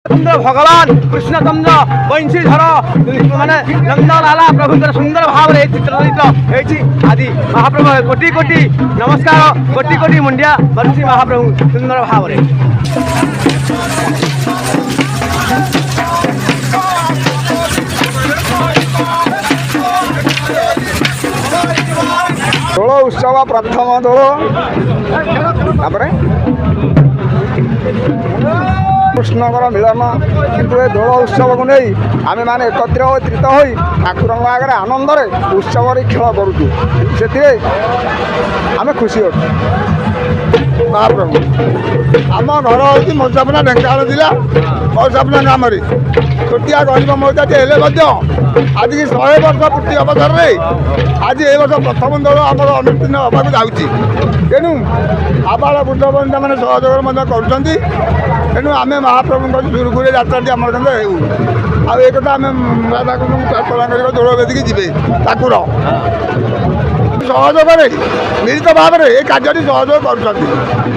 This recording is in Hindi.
सुंदर भगवान कृष्णचंद्र बंशीधर माने नंदलाला प्रभुंर सुंदर भाव में चित्रचित आदि महाप्रभु कोटि कोटि नमस्कार कोटि कोटि मुंडिया बंशी महाप्रभु सुंदर भाव में दोल उत्सव प्रथम दोल कृष्णकर मिलन किंतु ए दोल उत्सव को नहीं आम मैंने एकत्रित हो ठाकुर आगे आनंद उत्सव खेल करुचु से आम खुशी हो महाप्रभु आम घर हूँ मौजापना ढेंकानाल जिला मौजापना ग्राम छोटिया गरीब मौजाटी हेले आज की 100 वर्ष पूर्ति अवसर में आज ए वर्ष प्रथम दल आम अनुष्ठीन होगा जाऊँगी तेणु आबाल बुद्ध बंधा मैंने सहयोग करूँ आम महाप्रभु सुरखुरी यात्रा आम हो एक आम राधाकृष्ण प्रार्थना कर दोल बेदी जी ठाकुर सहयोग मिलित भाव में ये कार्य सहयोग कर